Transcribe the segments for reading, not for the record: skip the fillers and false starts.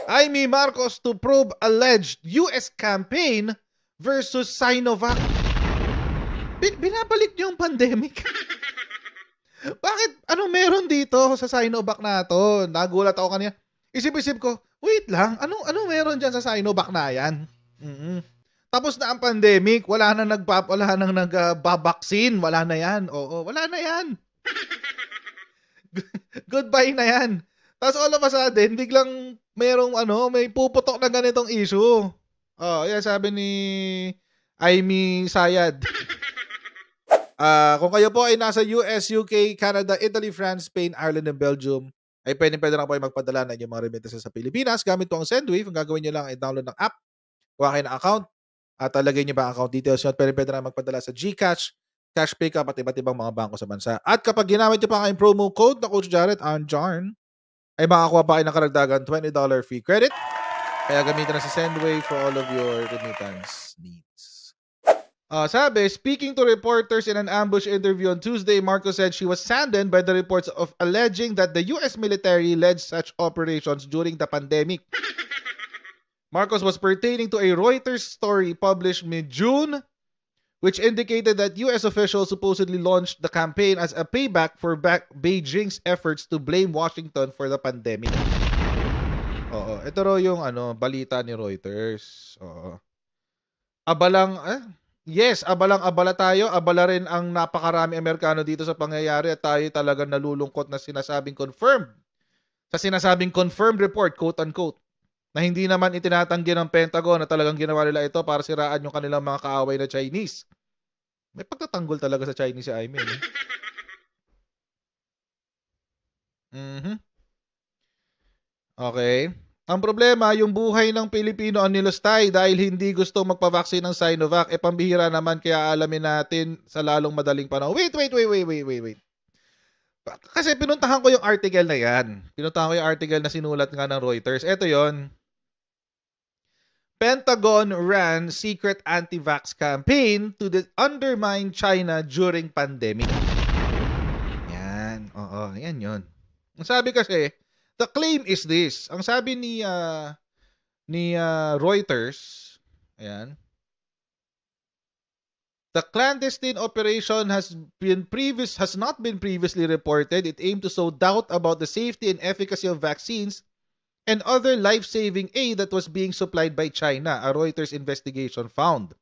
Jaime Marcos to probe alleged US campaign versus Sinovac. Binabalik niyo yung pandemic. Bakit? Ano meron dito sa Sinovac na to? Nagulat ako kanina. Isip-isip ko, wait lang, ano meron dyan sa Sinovac na yan? Tapos na ang pandemic, wala nang nagbabaksin, wala na yan. Oo, wala na yan. Goodbye na yan. Tapos all of a sudden, biglang may puputok na ganitong issue. Oh, yan sabi ni Aimee Sayad. Kung kayo po ay nasa US, UK, Canada, Italy, France, Spain, Ireland, and Belgium, ay pwede na po ay magpadala na inyong mga remittances sa Pilipinas gamit po ang Sendwave. Ang gagawin nyo lang ay download ng app, kuha kayo ng account, at lagay nyo ba ang account details nyo at pwede na magpadala sa GCash, Cash Pickup at iba't ibang mga bangko sa bansa. At kapag ginamit nyo pa ang promo code na Coach Jared, Jarn, ay makakuha pa kayo ng karagdagan $20 free credit. Kaya gamitin na si Sendwave for all of your remittance needs. Sabi, speaking to reporters in an ambush interview on Tuesday, Marcos said she was saddened by the reports of alleging that the US military led such operations during the pandemic. Marcos was pertaining to a Reuters story published mid-June, which indicated that US officials supposedly launched the campaign as a payback for Beijing's efforts to blame Washington for the pandemic. Oo, ito raw yung balita ni Reuters. Oo. Abalang-abala tayo. Abala rin ang napakarami Amerikano dito sa pangyayari at tayo talagang nalulungkot na sinasabing confirmed. Sa sinasabing confirmed report, quote-unquote, na hindi naman itinatanggi ng Pentagon na talagang ginawa nila ito para siraan yung kanilang mga kaaway na Chinese. May pagtatanggol talaga sa Chinese si Aimee. Okay. Ang problema, yung buhay ng Pilipino ang nilustay dahil hindi gusto magpavaksin ng Sinovac. Pambihira naman kaya alamin natin sa lalong madaling panahon. Wait. Kasi pinuntahan ko yung article na yan. Pinuntahan ko yung article na sinulat nga ng Reuters. Ito yon. Pentagon ran secret anti-vax campaign to undermine China during pandemic. Yan. Oo, yan yun. Ang sabi kasi, the claim is this. Ang sabi ni Reuters, ayan. The clandestine operation has not been previously reported. It aimed to sow doubt about the safety and efficacy of vaccines and other life-saving aid that was being supplied by China, a Reuters investigation found.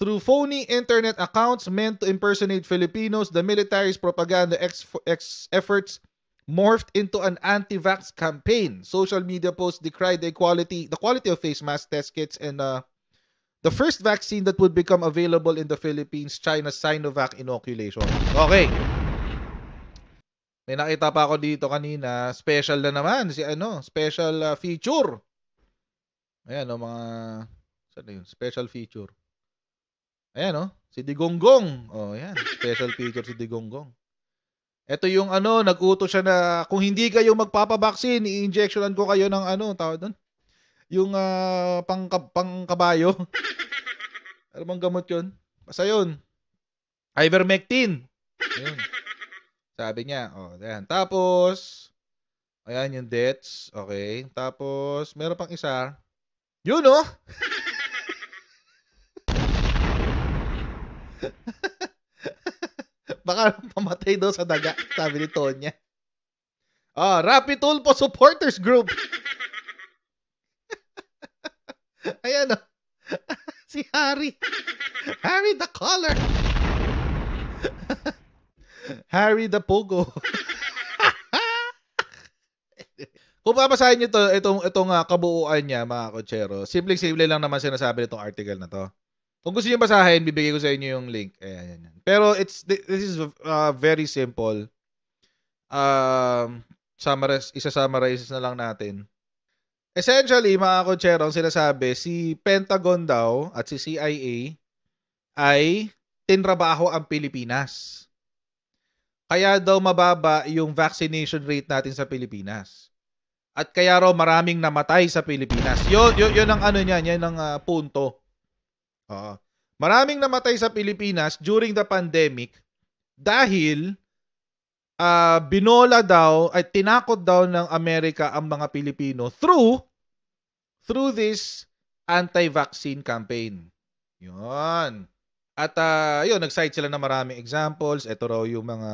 Through phony internet accounts meant to impersonate Filipinos, the military's propaganda efforts morphed into an anti-vax campaign. Social media posts decried the quality of face mask test kits and the first vaccine that would become available in the Philippines, China's Sinovac inoculation. Okay. May nakita pa ako dito kanina, special na naman special feature. Ayan mga special feature. Ayan si Digonggong. Ayan, special feature si Digonggong. Ito yung nag-utos siya na kung hindi kayo magpapabaksin, i-injectionan ko kayo ng tawag doon. Yung pangkabayo. Ano bang gamot yun? Basta yun. Ivermectin. Ayun. Sabi niya. Ayan. Tapos, ayan yung deaths. Okay. Tapos, meron pang isa. Yun Baka pamatay daw sa daga, sabi ni Tonya. Rapid Tulpo Supporters Group. Ayan si Harry. Harry the Collar. Harry the Pogo. Kung babasahin niyo itong kabuuan niya, mga kotsero, simple-simple lang naman sinasabi nitong article na to. Kung gusto niyo basahin, bibigay ko sa inyo yung link. Ayan. Pero this is very simple. Isa-summarize na lang natin. Essentially, mga kotsero, ang sinasabi, si Pentagon daw at si CIA ay tinrabaho ang Pilipinas. Kaya daw mababa yung vaccination rate natin sa Pilipinas. At kaya raw maraming namatay sa Pilipinas. Yun ang niyan, yan ang punto. Maraming namatay sa Pilipinas during the pandemic dahil binola daw at tinakot daw ng Amerika ang mga Pilipino through through this anti-vaccine campaign. Yun. At yun, nag-cite sila ng maraming examples. Ito raw yung mga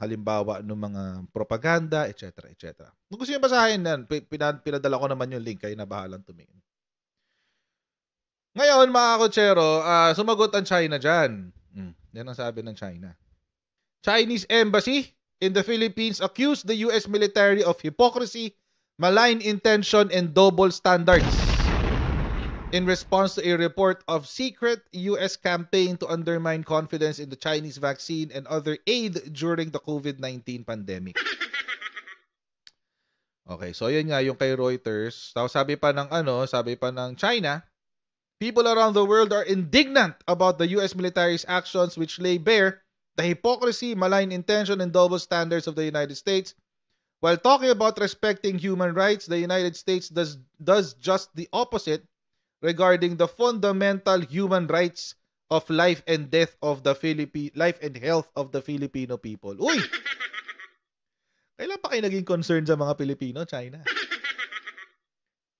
halimbawa ng mga propaganda, etc. etc. Kung gusto nyo basahin yan, pinadala ko naman yung link. Kayo na bahalang tumingin. Ngayon, mga kutsero, sumagot ang China dyan. Yan ang sabi ng China. Chinese Embassy in the Philippines accused the US military of hypocrisy, malign intention, and double standards in response to a report of secret US campaign to undermine confidence in the Chinese vaccine and other aid during the COVID-19 pandemic. Okay, so yun nga yung kay Reuters. Sabi pa ng China, people around the world are indignant about the US military's actions which lay bare the hypocrisy, malign intention, and double standards of the United States. While talking about respecting human rights, the United States does just the opposite regarding the fundamental human rights of life and health of the Filipino people. Uy! Kailan pa kayo naging concerned sa mga Pilipino, China?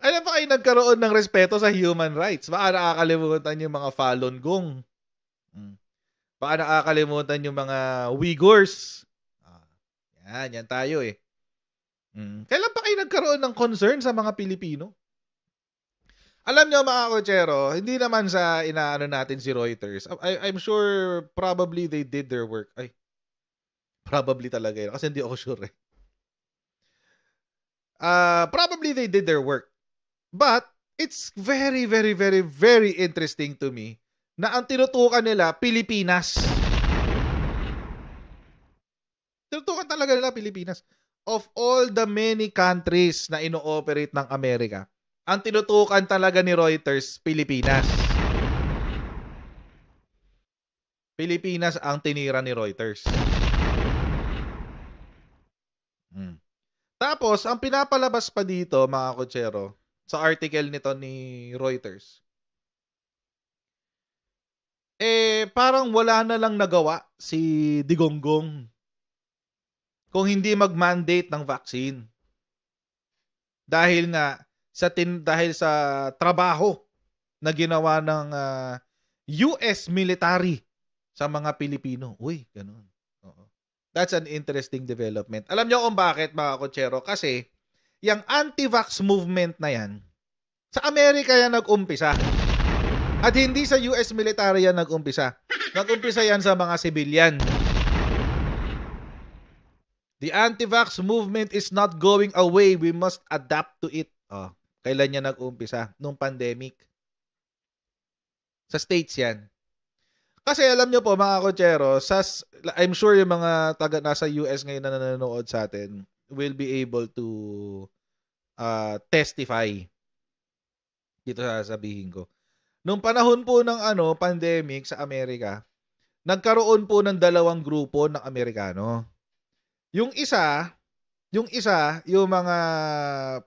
Kailan pa kayo nagkaroon ng respeto sa human rights? Baka nakakalimutan yung mga Falun Gong. Baka nakakalimutan yung mga Uyghurs. Yan tayo eh. Kailan pa kayo nagkaroon ng concern sa mga Pilipino? Alam nyo mga kutsero, hindi naman sa inaano natin si Reuters. I'm sure probably they did their work. Ay, probably talaga yun. Kasi hindi ako sure eh. Probably they did their work. But, it's very, very, very, very interesting to me na ang tinutukan nila, Pilipinas. Tinutukan talaga nila, Pilipinas. Of all the many countries na ino-operate ng Amerika, ang tinutukan talaga ni Reuters, Pilipinas. Pilipinas ang tinira ni Reuters. Tapos, ang pinapalabas pa dito, mga kutsero, sa article nito ni Reuters, parang wala na lang nagawa si Digonggong kung hindi mag-mandate ng vaccine. Dahil sa trabaho na ginawa ng US military sa mga Pilipino. Uy, ganun. Oo. That's an interesting development. Alam niyo kung bakit, mga kutsero? Kasi yung anti-vax movement na yan, sa Amerika yan nag-umpisa. At hindi sa US military yan nag-umpisa. Nag-umpisa yan sa mga civilian. The anti-vax movement is not going away. We must adapt to it. Kailan niya nag-umpisa? Nung pandemic. Sa States yan. Kasi alam nyo po mga kutsero, I'm sure yung mga taga nasa US ngayon na nanonood sa atin will be able to testify. Dito sasabihin ko. Nung panahon po ng pandemic sa Amerika, nagkaroon po ng dalawang grupo ng Amerikano. Yung isa, yung mga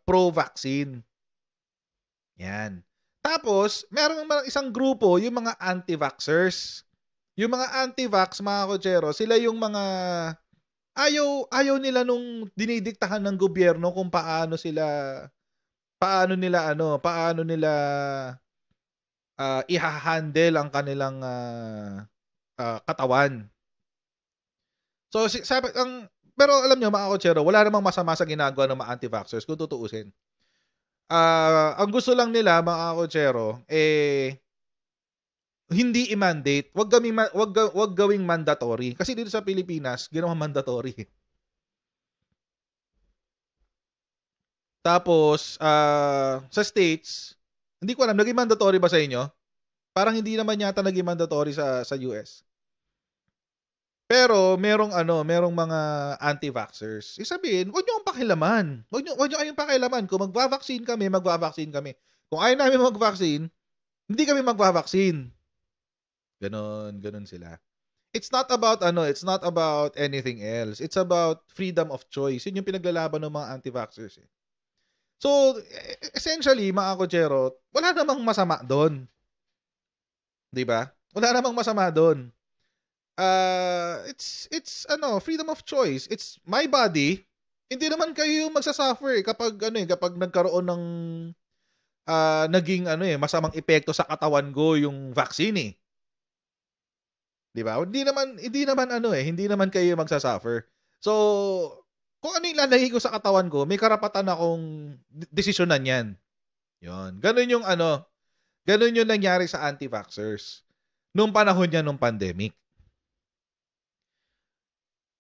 pro-vaccine. Yan. Tapos, meron isang grupo, yung mga anti-vaxxers. Yung mga anti-vax, mga kutsero, sila yung mga ayaw nila nung dinidiktahan ng gobyerno kung paano nila ihahandle ang kanilang katawan. So, pero alam nyo, mga kutsero, wala namang masama sa ginagawa ng mga anti-vaxxers kung tutuusin. Ang gusto lang nila, mga kutsero, hindi i-mandate. Wag gawing mandatory. Kasi dito sa Pilipinas, ginawa mandatory. Tapos, sa States, hindi ko alam, naging mandatory ba sa inyo? Parang hindi naman yata naging mandatory sa US. Pero, merong mga anti-vaxxers. Isabihin, huwag nyo ang pakilaman. Huwag nyo kayong pakilaman. Kung magva-vaccine kami, magva-vaccine kami. Kung ayaw namin mag-vaccine, hindi kami magva-vaccine. Ganon sila. It's not about anything else. It's about freedom of choice. Yun yung pinaglalaban ng mga anti-vaxxers eh. So, essentially, mga kutsero, wala namang masama doon. 'Di ba? Wala namang masama doon. It's freedom of choice. It's my body. Hindi naman kayo magsasuffer kapag kapag nagkaroon ng naging ano, masamang epekto sa katawan ko yung vaccine, eh. 'Di ba? Hindi naman ano, hindi naman kayo magsa-suffer. So, kung ano yung ilalagay ko sa katawan ko, may karapatan akong desisyonan 'yan. 'Yon. Gano'n yung nangyari sa anti-vaxxers nung panahon niya nung pandemic.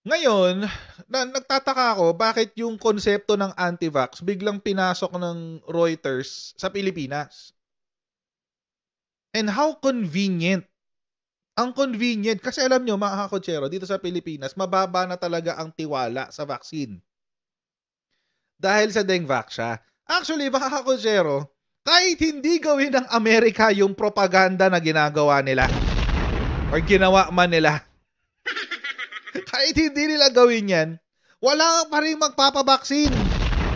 Ngayon, nagtataka ako bakit yung konsepto ng anti-vax biglang pinasok ng Reuters sa Pilipinas. And how convenient. Ang convenient kasi alam nyo mga kakotsero, dito sa Pilipinas, mababa na talaga ang tiwala sa vaccine. Dahil sa Dengvax siya. Actually, mga kakotsero, kahit hindi gawin ng Amerika yung propaganda na ginagawa nila or ginawa man nila, kahit hindi nila gawin yan, wala pa rin magpapabaksin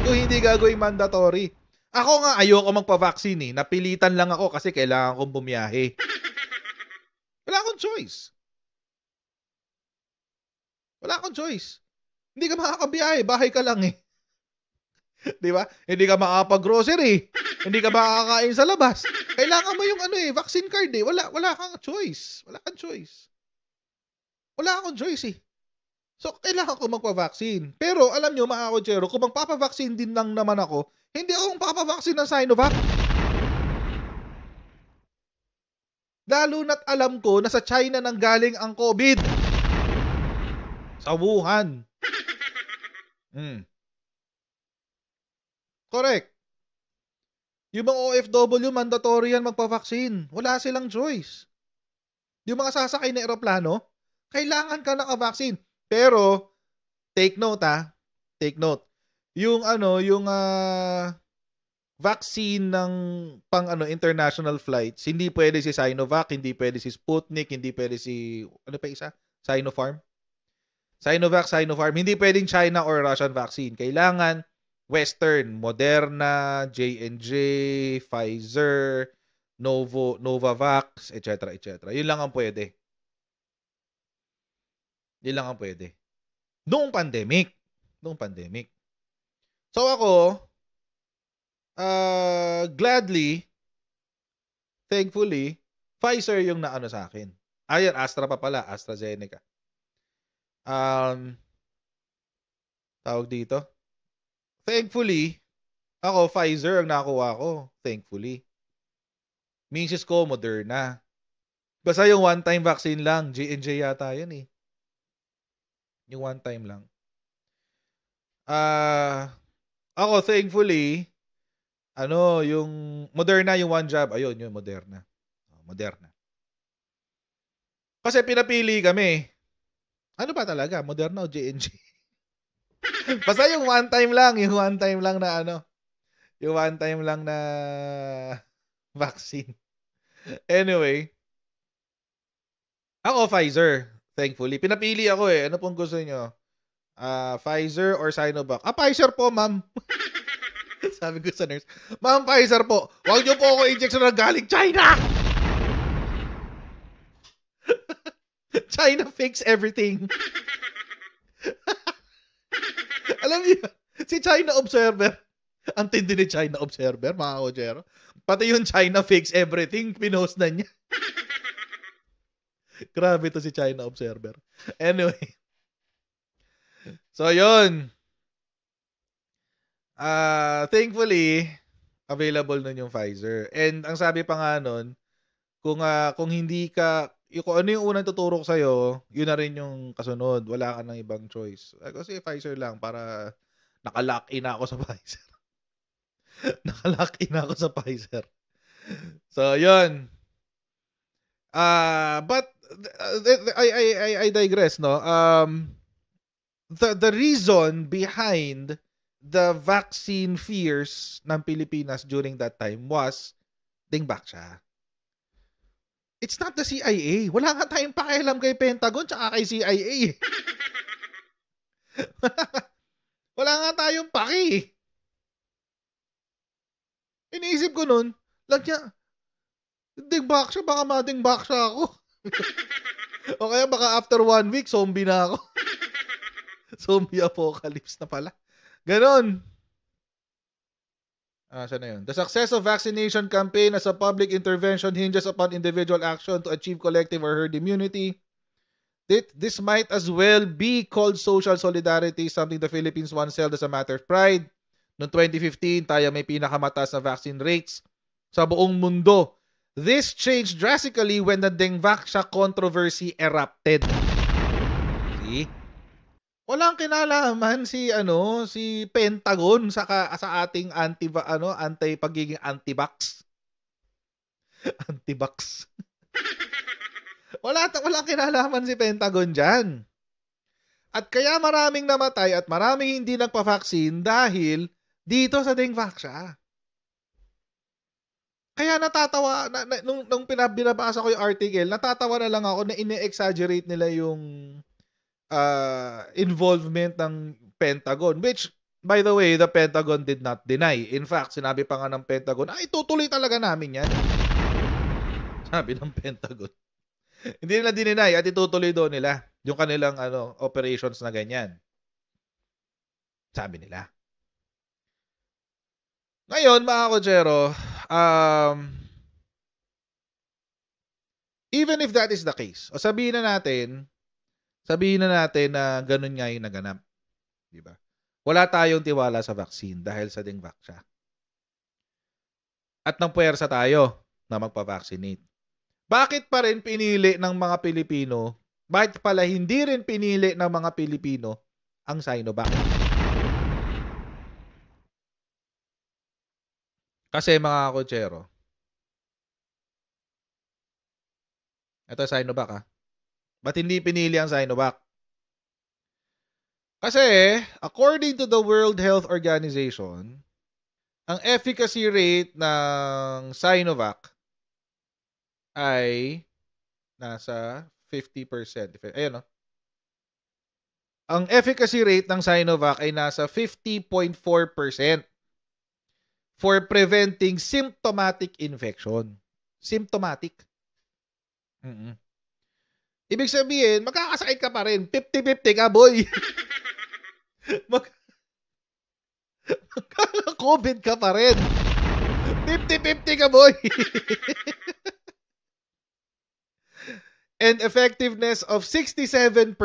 kung hindi gagawin mandatory. Ako nga, ayoko magpa-vaccine eh. Napilitan lang ako kasi kailangan kong bumiyahe. Wala akong choice. Wala akong choice. Hindi ka makakabiyahe, bahay ka lang eh. 'Di ba? Hindi ka makakapag-grocery, hindi ka makakakain sa labas. Kailangan mo yung vaccine card eh. Wala kang choice. Wala kang choice. Wala akong choice eh. So, kailangan ko magpa-vaccine. Pero alam nyo mga kotsero, kung magpapa-vaccine din lang naman ako, hindi ako magpapa-vaccine ng Sinovac. Lalo na't alam ko na sa China nang galing ang COVID. Sa Wuhan. Correct. Yung mga OFW, mandatory yan magpa-vaccine. Wala silang choice. Yung mga sasakay na eroplano, kailangan ka naka-vaccine. Pero, take note. Take note. Yung vaccine ng international flights, hindi pwede si Sinovac, hindi pwede si Sputnik, hindi pwede si, Sinopharm? Sinovac, Sinopharm, hindi pwedeng China or Russian vaccine. Kailangan Western, Moderna, J&J, Pfizer, Novavax, etc. Yun lang ang pwede. Noong pandemic. So ako, gladly, thankfully, Pfizer yung naano sa akin. Ayan, Astra pa pala, AstraZeneca. Tawag dito. Thankfully, ako, Pfizer ang nakuha ko. Thankfully. Misis ko, Moderna. Basta yung one-time vaccine lang. J&J yata yun eh. Yung one-time lang. Ako, thankfully, yung Moderna, yung one jab. Ayun, yung Moderna. Kasi pinapili kami. Ano ba talaga? Moderna o J&J? Basta yung one time lang na yung one time lang na vaccine. Anyway, ako Pfizer, thankfully. Pinapili ako eh. Ano pong gusto nyo? Pfizer or Sinovac? Pfizer po, ma'am. Sabi ko sa nurse, ma'am, Pfizer po. Huwag nyo po ako injection na galing China! China fix everything. Alam niyo, si China Observer, ang tindi ni China Observer, mga kotsero. Pati yung China fix everything, pinost na niya. Grabe to si China Observer. Anyway. So, yun. Thankfully, available nun yung Pfizer. And ang sabi pa nga nun, kung hindi ka, kung ano yung unang tuturo ko sa'yo, yun na rin yung kasunod. Wala ka ng ibang choice. Kasi Pfizer lang para nakalock in ako sa Pfizer. Nakalock in ako sa Pfizer. So, yun. But I digress, no? The reason behind the vaccine fears ng Pilipinas during that time was Dengvax siya. It's not the CIA. Wala nga tayong pakialam kay Pentagon tsaka kay CIA. Wala nga tayong paki. Iniisip ko nun, Dengvax siya, baka ma-Dengvax siya ako. O kaya baka after 1 week, zombie na ako. Zombie apocalypse na pala. Ganon. Saan na yun? The success of vaccination campaign as a public intervention hinges upon individual action to achieve collective or herd immunity. This might as well be called social solidarity, something the Philippines once held as a matter of pride. Noong 2015, tayo may pinakamataas na vaccine rates sa buong mundo. This changed drastically when the Dengvaxia controversy erupted. See? Walang kinalaman si Pentagon sa ating pagiging anti-vax. Anti-vax. Walang kinalaman si Pentagon diyan. At kaya maraming namatay at maraming hindi nagpa-vaccine dahil dito sa Dengvaxia. Kaya natatawa nung binabasa ko yung article, natatawa na lang ako na ine-exaggerate nila yung involvement ng Pentagon, which by the way, the Pentagon did not deny. In fact, sinabi pa nga ng Pentagon, itutuloy talaga namin yan. Sabi ng Pentagon. Hindi nila dininay at itutuloy doon nila yung kanilang operations na ganyan. Sabi nila. Ngayon, mga kotsero, even if that is the case, o sabihin na natin na ganun nga yung naganap. Diba? Wala tayong tiwala sa vaccine dahil sa Dengvaxia. At nang puwersa tayo na magpa-vaccinate. Bakit pa rin pinili ng mga Pilipino, bakit pala hindi rin pinili ng mga Pilipino ang Sinovac? Kasi mga kotsero, ito Sinovac ba't hindi pinili ang Sinovac? Kasi, according to the World Health Organization, ang efficacy rate ng Sinovac ay nasa 50%. Ayun, no? Ang efficacy rate ng Sinovac ay nasa 50.4% for preventing symptomatic infection. Symptomatic. Ibig sabihin, magkakasakit ka pa rin. 50-50 ka, boy. Magkaka-COVID ka pa rin. 50-50 ka, boy. And effectiveness of 67%.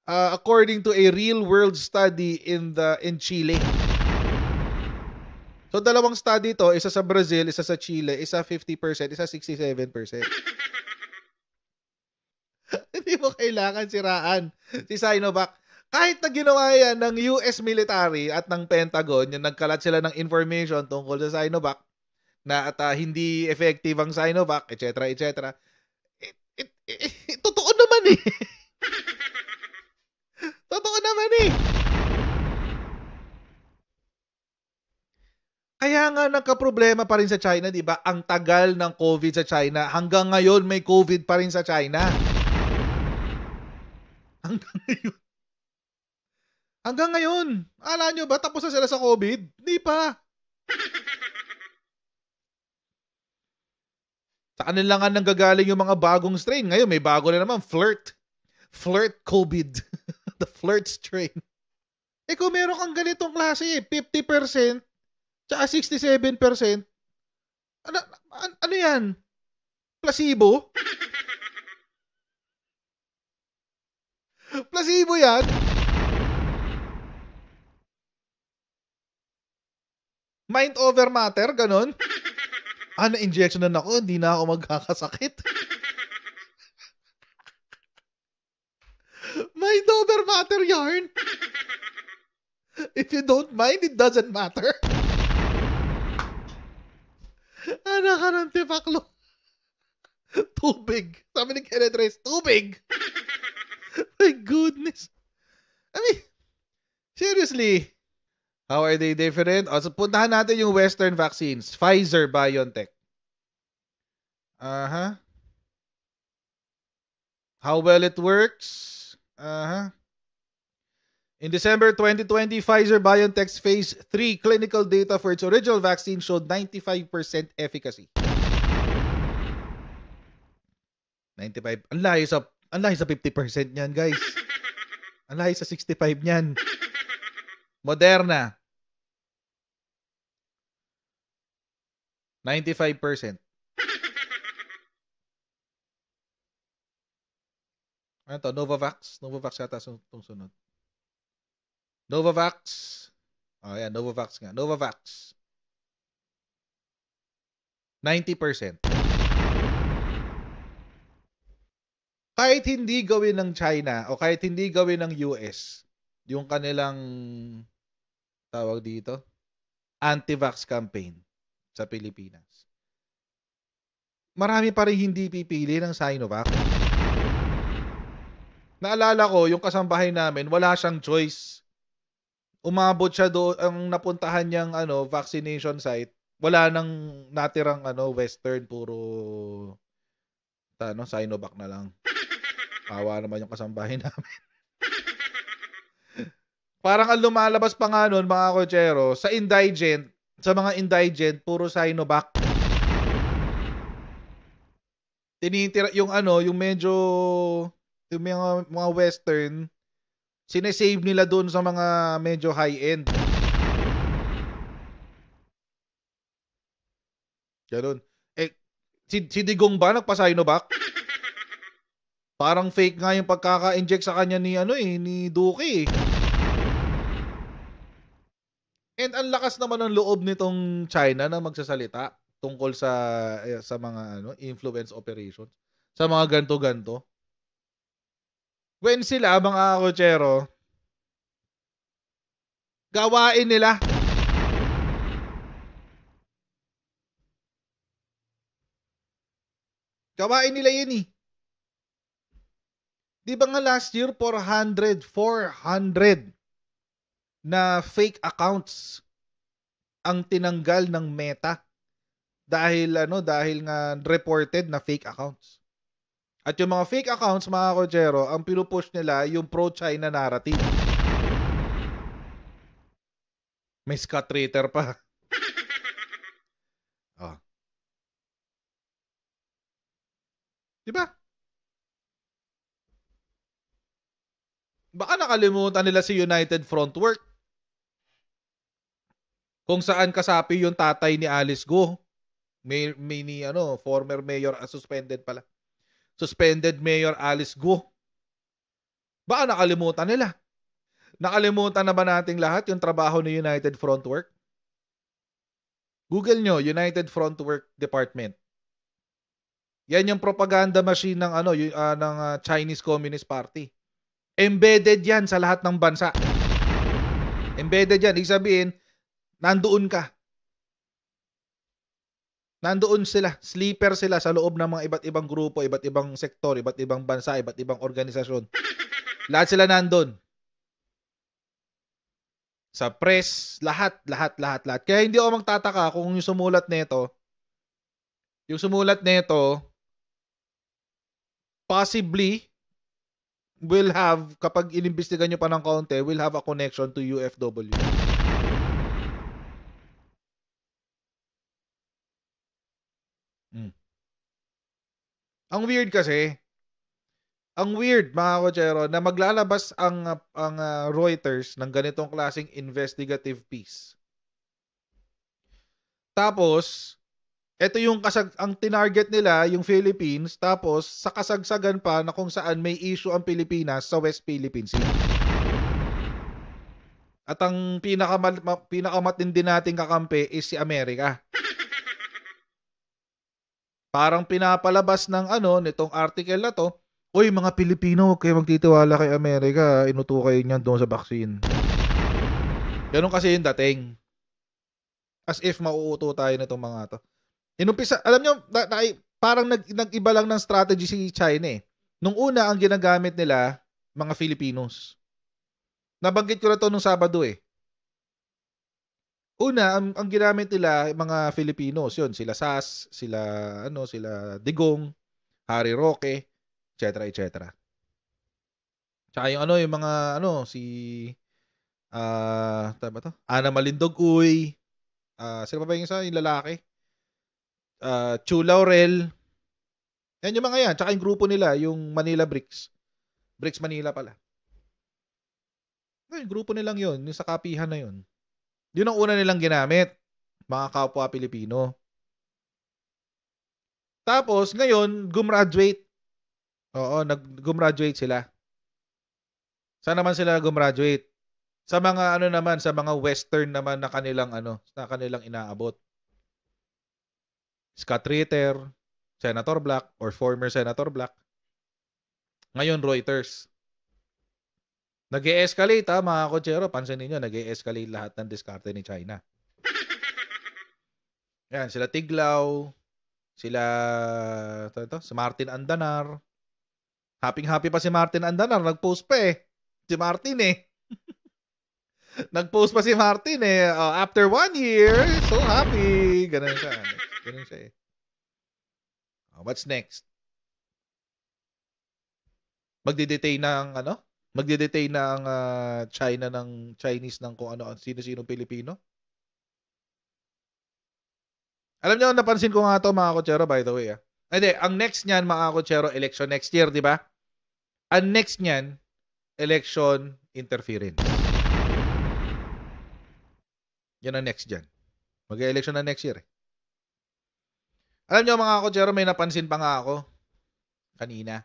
According to a real-world study in Chile. So, dalawang study to, isa sa Brazil, isa sa Chile, isa 50%, isa 67%. Hindi mo kailangan siraan si Sinovac. Kahit na ginawa yan ng US military at ng Pentagon, yung nagkalat sila ng information tungkol sa Sinovac, na at hindi effective ang Sinovac, etc., etc. Totoo naman eh. Totoo naman eh. Kaya nga nagka-problema pa rin sa China, di ba? Ang tagal ng COVID sa China. Hanggang ngayon may COVID pa rin sa China. Hanggang ngayon. Alam nyo ba, tapos na sila sa COVID? Hindi pa. Sa kanila nga nanggagaling yung mga bagong strain. Ngayon, may bago na naman. Flirt COVID. The flirt strain. Kung meron kang ganitong klase, 50%, tsaka 67%, ano yan? Placebo? Placebo yan? Mind over matter? Ganon? Na-injection na ako, hindi na ako magkakasakit. Mind over matter yarn? If you don't mind, it doesn't matter. Anak ka ng tipaklo. Tubig. Sabi ni Kenneth Reyes, tubig. My goodness. I mean, seriously. How are they different? So, puntahan natin yung Western vaccines. Pfizer, BioNTech. How well it works? In December 2020, Pfizer-BioNTech's phase 3 clinical data for its original vaccine showed 95% efficacy. 95. Ang layo sa 50% niyan, guys. Ang layo sa 65 niyan. Moderna. 95%. Ano to? Novavax? Novavax yata itong sunod. Novavax. Ayan, Novavax nga. Novavax. 90%. Kahit hindi gawin ng China o kahit hindi gawin ng US, yung kanilang tawag dito, anti-vax campaign sa Pilipinas, marami pa rin hindi pipili ng Sinovac. Naalala ko, yung kasambahay namin, wala siyang choice. Umabot siya doon, ang napuntahan niyang vaccination site, wala nang natirang Western, puro Sinovac na lang. Awa naman yung kasambahay namin. Parang ang lumalabas pa nga nun, mga kotsero, sa mga indigent, puro Sinovac. Tinitira yung yung medyo, yung mga Western, sinesave nila doon sa mga medyo high-end. Ganun. Si Digong ba nagpa-Sinovac? Parang fake nga yung pagkaka-inject sa kanya ni ni Duque. And ang lakas naman ng loob nitong China na magsasalita tungkol sa mga influence operations, sa mga ganto-ganto. When sila, mga kotsero, gawain nila. Gawain nila yun eh. Di ba nga last year, 400 na fake accounts ang tinanggal ng Meta dahil nga reported na fake accounts. At yung mga fake accounts, mga kotsero, ang pinupush nila yung pro-China narrative. May Scott Ritter pa. Oh. Diba? Baka nakalimutan nila si United Frontwork, kung saan kasapi yung tatay ni Alice Go. Former mayor, suspended pala. Suspended Mayor Alice Go. Baka nakalimutan nila. Nakalimutan na ba nating lahat yung trabaho ni United Frontwork? Google nyo, United Frontwork Department. Yan yung propaganda machine ng Chinese Communist Party. Embedded yan sa lahat ng bansa. Embedded yan. Ibig sabihin, nandoon ka. Nandoon sila. Sleeper sila sa loob ng mga iba't ibang grupo, iba't ibang sektor, iba't ibang bansa, iba't ibang organisasyon. Lahat sila nandoon. Sa press, lahat. Kaya hindi ako magtataka kung yung sumulat nito, possibly, will have, kapag inimbestigan nyo pa ng kaunti, will have a connection to UFW. Ang weird kasi, mga kotsero, na maglalabas ang Reuters ng ganitong klaseng investigative piece. Tapos, ito yung ang tinarget nila, yung Philippines, tapos sa kasagsagan pa na kung saan may issue ang Pilipinas sa West Philippine Sea. At ang pinakamatindi nating kakampi is si Amerika. Parang pinapalabas ng nitong article na to, uy, mga Pilipino, huwag kayo magtitiwala kay Amerika, inutukay niyan doon sa vaccine. Ganun kasi yung dating. As if mauuto tayo nitong mga to. Inumpisa, alam nyo, parang nag-iba lang ng strategy si China eh. Nung una, ang ginagamit nila, mga Filipinos. Nabanggit ko na to nung Sabado eh. Una, ang ginamit nila, mga Filipinos, yun, sila Sas, sila Digong, Harry Roque, etc. Tsaka yung yung mga, tama to? Ana Malindog Uy, sila pa ba yung isa, yung lalaki? Chu Laurel. Yan yung mga yan. Tsaka yung grupo nila, yung Manila Bricks. Bricks Manila pala. Yung grupo nilang yun, yung sa kapihan na yun. Yun ang una nilang ginamit, mga kapwa Pilipino. Tapos ngayon, gumraduate. Oo, gumraduate sila. Saan naman sila gumraduate? Sa mga naman, sa mga western naman na kanilang inaabot. Scott Ritter, Senator Black, or former Senator Black. Ngayon, Reuters. Nag-e-escalate mga kotsero. Pansinin nyo, nag-e-escalate lahat ng diskarte ni China. Yan, sila Tiglaw, sila si Martin Andanar. Happy pa si Martin Andanar. Nag-post pa Si Martin Nag-post pa si Martin after 1 year, so happy. Ganun siya. What's next? Magde-detain ng China ng Chinese ng kung ano, sino-sino Pilipino. Alam niyo, napansin ko nga to mga kotsero, by the way. Hindi, ang next niyan mga kotsero, election next year, di ba? Ang next niyan, election interference. Yan ang next dyan. Mag-election na next year. Alam niyo mga kotsero, may napansin pa nga ako kanina.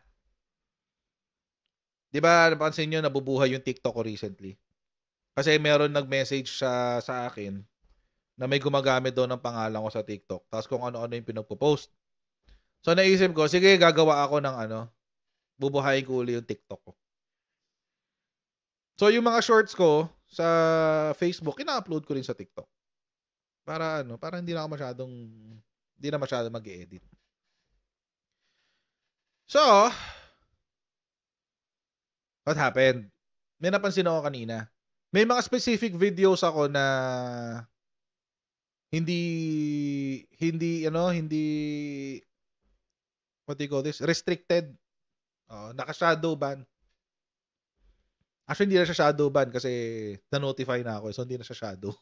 Di ba, napansin niyo, nabubuhay yung TikTok ko recently. Kasi meron nag-message sa akin na may gumagamit doon ng pangalan ko sa TikTok. Tapos kung ano-ano yung pinagpo-post. So naisip ko, sige, gagawa ako ng bubuhayin ko uli yung TikTok ko. So yung mga shorts ko sa Facebook, ina-upload ko rin sa TikTok. Para hindi na masyadong mag-edit. So, what happened? May napansin ako kanina. May mga specific videos ako na hindi what do you call this? Restricted. Naka-shadow ban. Actually, hindi na siya shadow ban kasi na-notify na ako. So, hindi na siya shadow.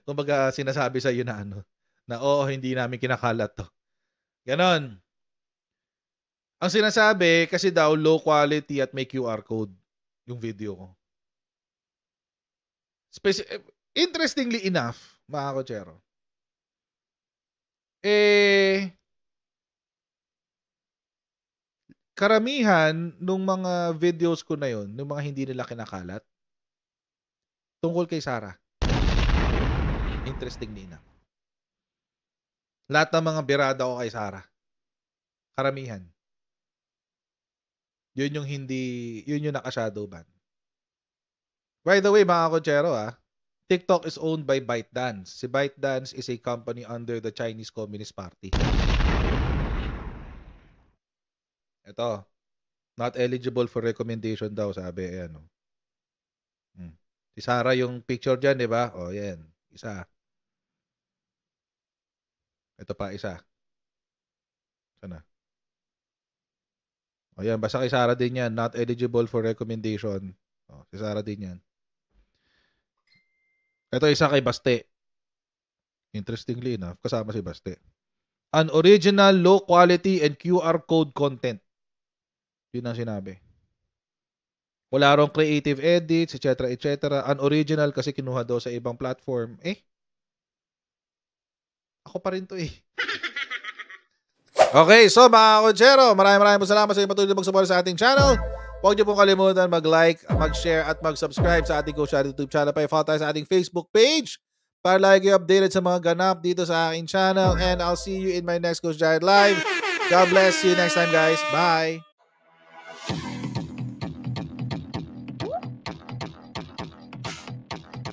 Kumbaga, sinasabi sa iyo na hindi namin kinakalat to. Ganon. Ang sinasabi, kasi daw, low quality at may QR code yung video ko. Interestingly enough, mga kotsero, karamihan nung mga videos ko na yon, nung mga hindi nila kinakalat, tungkol kay Sarah. Interestingly enough. Lahat ng mga birada ko kay Sarah. Karamihan. Yun yung naka-shadow ban. By the way, mga kotsero, TikTok is owned by ByteDance. Si ByteDance is a company under the Chinese Communist Party. Ito, not eligible for recommendation daw, sabi. Ayan. Si Sarah yung picture dyan, di ba? Yan. Isa. Ito pa, isa. Sana. Yan, basta kay Sarah din yan. Not eligible for recommendation. Si Sarah din yan. Ito isa kay Baste. Interestingly enough, kasama si Baste. An original, low quality, and QR code content. Yun ang sinabi. Wala rong creative edits, etc. Unoriginal kasi kinuha daw sa ibang platform. Ako pa rin to Okay, so mga kotsero, maraming salamat sa inyo patuloy na magsuporta sa ating channel. Huwag niyo pong kalimutan mag-like, mag-share, at mag-subscribe sa ating Coach Chad YouTube channel. Pa-follow tayo sa ating Facebook page para lagi updated sa mga ganap dito sa aking channel. And I'll see you in my next Coach Chad Live. God bless. See you next time, guys. Bye.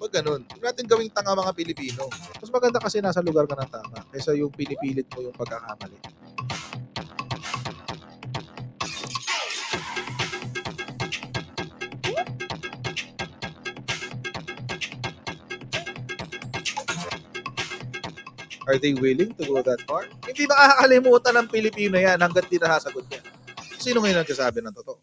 Huwag ganun. Huwag natin gawing tanga mga Pilipino. Mas maganda kasi nasa lugar ka ng tama kaysa yung pinipilit mo yung pagkakamali. Are they willing to go that far? Hindi makakalimutan ng Pilipino yan hanggat di nasasagot niya. Sino ngayon nagsasabi ng totoo?